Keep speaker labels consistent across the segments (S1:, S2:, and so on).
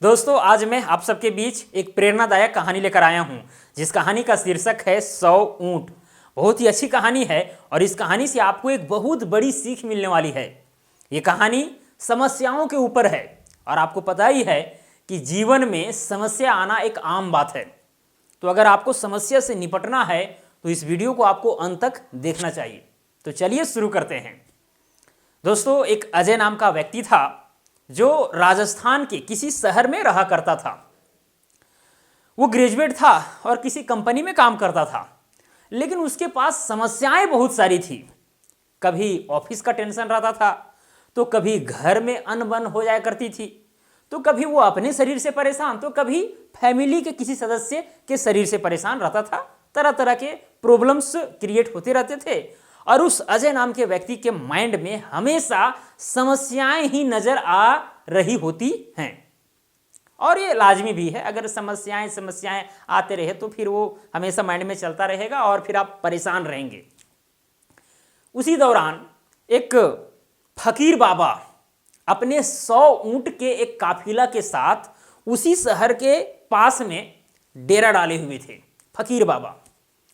S1: दोस्तों, आज मैं आप सबके बीच एक प्रेरणादायक कहानी लेकर आया हूं, जिस कहानी का शीर्षक है 100 ऊंट। बहुत ही अच्छी कहानी है और इस कहानी से आपको एक बहुत बड़ी सीख मिलने वाली है। ये कहानी समस्याओं के ऊपर है और आपको पता ही है कि जीवन में समस्या आना एक आम बात है। तो अगर आपको समस्या से निपटना है तो इस वीडियो को आपको अंत तक देखना चाहिए। तो चलिए शुरू करते हैं। दोस्तों, एक अजय नाम का व्यक्ति था जो राजस्थान के किसी शहर में रहा करता था। वो ग्रेजुएट था और किसी कंपनी में काम करता था, लेकिन उसके पास समस्याएं बहुत सारी थी। कभी ऑफिस का टेंशन रहता था, तो कभी घर में अनबन हो जाया करती थी, तो कभी वो अपने शरीर से परेशान, तो कभी फैमिली के किसी सदस्य के शरीर से परेशान रहता था। तरह तरह के प्रॉब्लम्स क्रिएट होते रहते थे और उस अजय नाम के व्यक्ति के माइंड में हमेशा समस्याएं ही नजर आ रही होती हैं। और ये लाजमी भी है, अगर समस्याएं आते रहे तो फिर वो हमेशा माइंड में चलता रहेगा और फिर आप परेशान रहेंगे। उसी दौरान एक फकीर बाबा अपने 100 ऊंट के एक काफिला के साथ उसी शहर के पास में डेरा डाले हुए थे। फकीर बाबा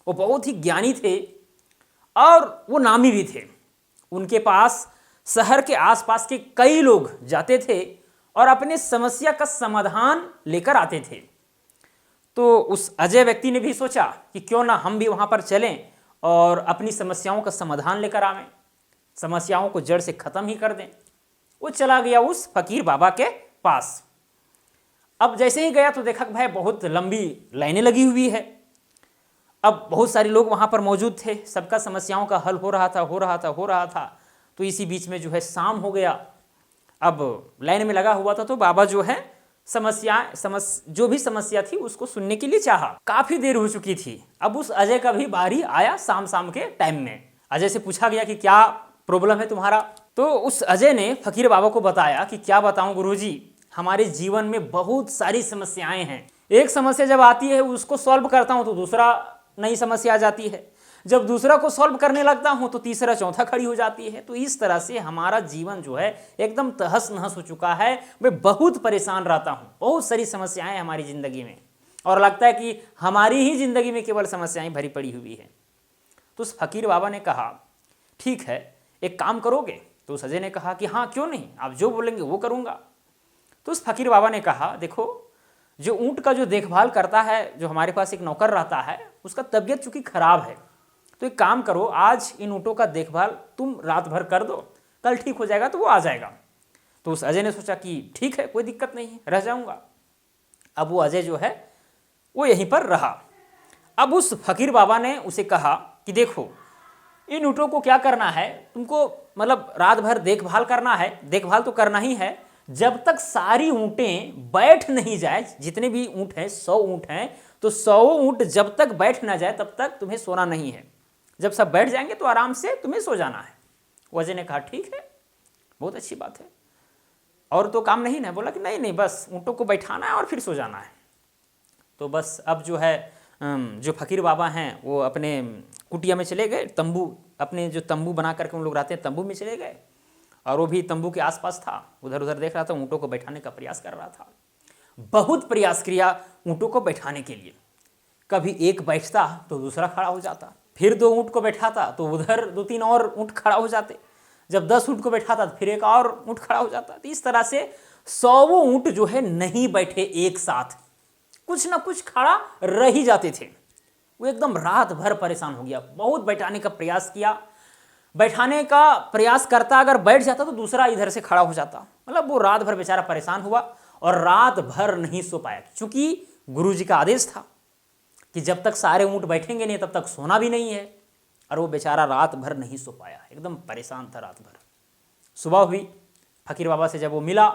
S1: वो बहुत ही ज्ञानी थे और वो नामी भी थे। उनके पास शहर के आसपास के कई लोग जाते थे और अपने समस्या का समाधान लेकर आते थे। तो उस अजय व्यक्ति ने भी सोचा कि क्यों ना हम भी वहां पर चलें और अपनी समस्याओं का समाधान लेकर आवें, समस्याओं को जड़ से खत्म ही कर दें। वो चला गया उस फकीर बाबा के पास। अब जैसे ही गया तो देखा कि भाई बहुत लंबी लाइनें लगी हुई है। अब बहुत सारे लोग वहां पर मौजूद थे, सबका समस्याओं का हल हो रहा था। तो इसी बीच में जो है शाम हो गया। अब लाइन में लगा हुआ था तो बाबा जो है जो भी समस्या थी उसको सुनने के लिए चाहा। काफी देर हो चुकी थी। अब उस अजय का भी बारी आया शाम के टाइम में। अजय से पूछा गया कि क्या प्रॉब्लम है तुम्हारा। तो उस अजय ने फकीर बाबा को बताया कि क्या बताऊं गुरुजी, हमारे जीवन में बहुत सारी समस्याएं हैं। एक समस्या जब आती है उसको सॉल्व करता हूं तो दूसरा नई समस्या आ जाती है, जब दूसरा को सॉल्व करने लगता हूं तो तीसरा चौथा खड़ी हो जाती है। तो इस तरह से हमारा जीवन जो है एकदम तहस नहस हो चुका है। मैं बहुत परेशान रहता हूं, बहुत सारी समस्याएं हमारी जिंदगी में और लगता है कि हमारी ही जिंदगी में केवल समस्याएं भरी पड़ी हुई है। तो उस फकीर बाबा ने कहा ठीक है, एक काम करोगे। तो उस अजय ने कहा कि हाँ क्यों नहीं, आप जो बोलेंगे वो करूंगा। तो उस फकीर बाबा ने कहा देखो, जो ऊंट का जो देखभाल करता है, जो हमारे पास एक नौकर रहता है, उसका तबीयत चूंकि खराब है, तो एक काम करो, आज इन ऊँटों का देखभाल तुम रात भर कर दो, कल ठीक हो जाएगा तो वो आ जाएगा। तो उस अजय ने सोचा कि ठीक है, कोई दिक्कत नहीं है, रह जाऊंगा। अब वो अजय जो है वो यहीं पर रहा। अब उस फकीर बाबा ने उसे कहा कि देखो, इन ऊँटों को क्या करना है, तुमको मतलब रात भर देखभाल करना है। देखभाल तो करना ही है, जब तक सारी ऊँटें बैठ नहीं जाए, जितने भी ऊँट हैं 100 ऊँट हैं, तो 100 ऊँट जब तक बैठ ना जाए तब तक तुम्हें सोना नहीं है। जब सब बैठ जाएंगे तो आराम से तुम्हें सो जाना है। अजय ने कहा ठीक है, बहुत अच्छी बात है, और तो काम नहीं ना। बोला कि नहीं, बस ऊँटों को बैठाना है और फिर सो जाना है। तो बस अब जो है जो फकीर बाबा हैं वो अपने कुटिया में चले गए, तंबू, अपने जो तंबू बना करके उन लोग रहते हैं तंबू में चले गए। और वो भी तंबू के आसपास था, उधर उधर देख रहा था, ऊँटों को बैठाने का प्रयास कर रहा था। बहुत प्रयास किया ऊँटों को बैठाने के लिए। कभी एक बैठता तो दूसरा खड़ा हो जाता, फिर 2 ऊँट को बैठाता तो उधर 2-3 और ऊँट खड़ा हो जाते, जब 10 ऊँट को बैठाता तो फिर एक और ऊँट खड़ा हो जाता। तो इस तरह से 100 ऊँट जो है नहीं बैठे एक साथ, कुछ ना कुछ खड़ा रह ही जाते थे। वो एकदम रात भर परेशान हो गया, बहुत बैठाने का प्रयास किया। बैठाने का प्रयास करता, अगर बैठ जाता तो दूसरा इधर से खड़ा हो जाता। मतलब वो रात भर बेचारा परेशान हुआ और रात भर नहीं सो पाया, क्योंकि गुरुजी का आदेश था कि जब तक सारे ऊँट बैठेंगे नहीं तब तक सोना भी नहीं है। और वो बेचारा रात भर नहीं सो पाया, एकदम परेशान था रात भर। सुबह हुई, फकीर बाबा से जब वो मिला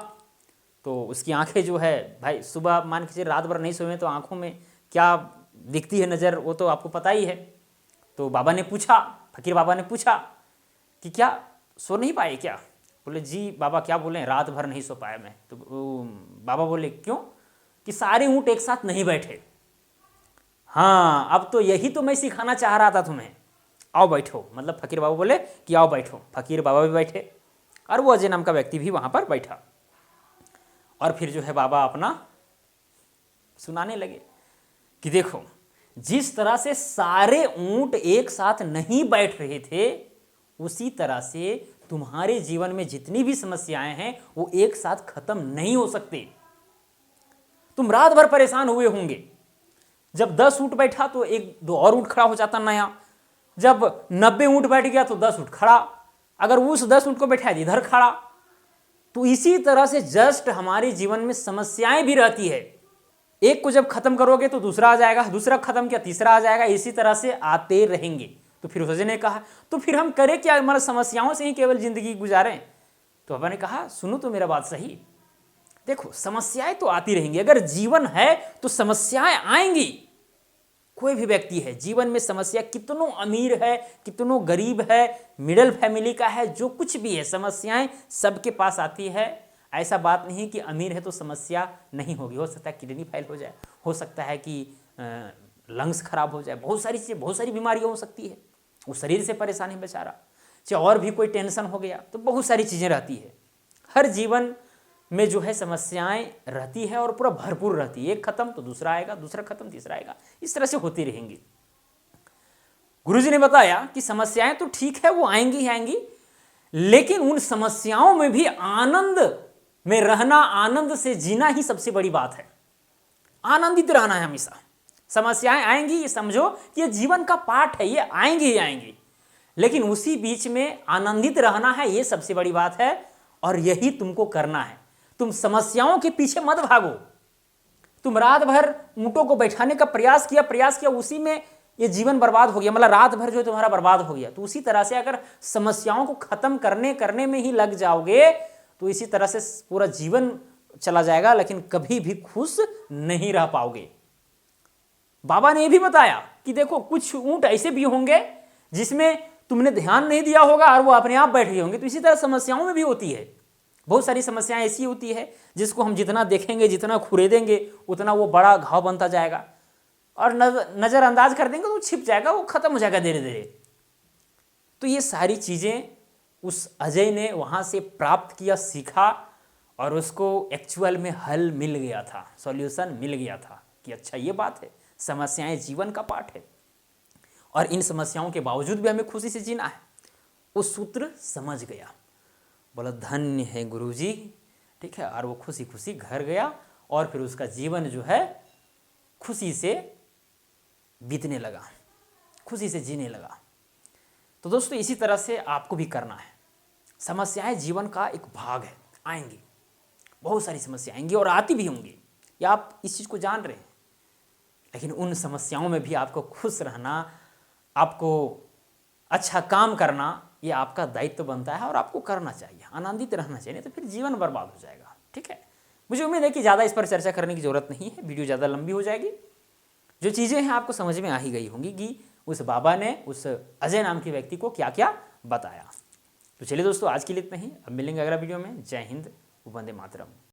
S1: तो उसकी आंखें जो है, भाई सुबह मान के चलिए रात भर नहीं सोए तो आंखों में क्या दिखती है नज़र, वो तो आपको पता ही है। तो बाबा ने पूछा, फकीर बाबा ने पूछा कि क्या सो नहीं पाए क्या। बोले जी बाबा क्या बोले, रात भर नहीं सो पाया मैं। तो बाबा बोले क्यों, कि सारे ऊँट एक साथ नहीं बैठे। हाँ, अब तो यही तो मैं सिखाना चाह रहा था तुम्हें, आओ बैठो। मतलब फकीर बाबा बोले कि आओ बैठो। फकीर बाबा भी बैठे और वो अजय नाम का व्यक्ति भी वहाँ पर बैठा। और फिर जो है बाबा अपना सुनाने लगे कि देखो, जिस तरह से सारे ऊंट एक साथ नहीं बैठ रहे थे, उसी तरह से तुम्हारे जीवन में जितनी भी समस्याएं हैं वो एक साथ खत्म नहीं हो सकते। तुम रात भर परेशान हुए होंगे, जब 10 ऊंट बैठा तो एक दो और ऊंट खड़ा हो जाता नया, जब 90 ऊंट बैठ गया तो 10 ऊंट खड़ा, अगर उस 10 ऊंट को बैठा दिया इधर खड़ा। तो इसी तरह से जस्ट हमारे जीवन में समस्याएं भी रहती है, एक को जब खत्म करोगे तो दूसरा आ जाएगा, दूसरा खत्म किया तीसरा आ जाएगा, इसी तरह से आते रहेंगे। तो फिर उस ने कहा तो फिर हम करें क्या, हमारे समस्याओं से ही केवल जिंदगी गुजारें? तो बाबा ने कहा सुनो तो मेरा बात सही, देखो समस्याएं तो आती रहेंगी, अगर जीवन है तो समस्याएं आएंगी। कोई भी व्यक्ति है जीवन में समस्या, कितनों अमीर है कितनों गरीब है, मिडिल फैमिली का है, जो कुछ भी है, समस्याएं सबके पास आती है। ऐसा बात नहीं कि अमीर है तो समस्या नहीं होगी, हो सकता है किडनी फेल हो जाए, हो सकता है कि लंग्स खराब हो जाए, बहुत सारी चीज़ें, बहुत सारी बीमारियां हो सकती है, वो शरीर से परेशान है बेचारा, चाहे और भी कोई टेंशन हो गया, तो बहुत सारी चीज़ें रहती है। हर जीवन में जो है समस्याएं रहती है और पूरा भरपूर रहती है, एक खत्म तो दूसरा आएगा, दूसरा खत्म तीसरा आएगा, इस तरह से होती रहेंगी। गुरुजी ने बताया कि समस्याएं तो ठीक है वो आएंगी ही आएंगी, लेकिन उन समस्याओं में भी आनंद में रहना, आनंद से जीना ही सबसे बड़ी बात है। आनंदित रहना है हमेशा। समस्याएं आएंगी ये समझो कि ये जीवन का पार्ट है, ये आएंगी ही आएंगी, लेकिन उसी बीच में आनंदित रहना है, ये सबसे बड़ी बात है और यही तुमको करना है। तुम समस्याओं के पीछे मत भागो। तुम रात भर ऊंटों को बैठाने का प्रयास किया, उसी में ये जीवन बर्बाद हो गया, मतलब रात भर जो तुम्हारा बर्बाद हो गया। तो उसी तरह से अगर समस्याओं को खत्म करने में ही लग जाओगे तो इसी तरह से पूरा जीवन चला जाएगा, लेकिन कभी भी खुश नहीं रह पाओगे। बाबा ने यह भी बताया कि देखो कुछ ऊंट ऐसे भी होंगे जिसमें तुमने ध्यान नहीं दिया होगा और वो अपने आप बैठ गए होंगे। तो इसी तरह समस्याओं में भी होती है, बहुत सारी समस्याएं ऐसी होती है जिसको हम जितना देखेंगे, जितना खुरेदेंगे, उतना वो बड़ा घाव बनता जाएगा और नज़रअंदाज कर देंगे तो वो छिप जाएगा, वो खत्म हो जाएगा धीरे धीरे। तो ये सारी चीज़ें उस अजय ने वहाँ से प्राप्त किया, सीखा और उसको एक्चुअल में हल मिल गया था, सॉल्यूशन मिल गया था कि अच्छा ये बात है, समस्याएं जीवन का पार्ट है और इन समस्याओं के बावजूद भी हमें खुशी से जीना है। वो सूत्र समझ गया, बोला धन्य है गुरुजी, ठीक है। और वो खुशी खुशी घर गया और फिर उसका जीवन जो है खुशी से बीतने लगा, खुशी से जीने लगा। तो दोस्तों इसी तरह से आपको भी करना है। समस्याएं जीवन का एक भाग है, आएंगी, बहुत सारी समस्याएं आएंगी और आती भी होंगी, या आप इस चीज़ को जान रहे हैं। लेकिन उन समस्याओं में भी आपको खुश रहना, आपको अच्छा काम करना, ये आपका दायित्व बनता है और आपको करना चाहिए, आनंदित रहना चाहिए, नहीं तो फिर जीवन बर्बाद हो जाएगा, ठीक है। मुझे उम्मीद है कि ज़्यादा इस पर चर्चा करने की ज़रूरत नहीं है, वीडियो ज़्यादा लंबी हो जाएगी। जो चीज़ें हैं आपको समझ में आ ही गई होंगी कि उस बाबा ने उस अजय नाम के व्यक्ति को क्या क्या बताया। तो चलिए दोस्तों आज के लिए इतना ही, अब मिलेंगे अगला वीडियो में। जय हिंद, वंदे मातरम।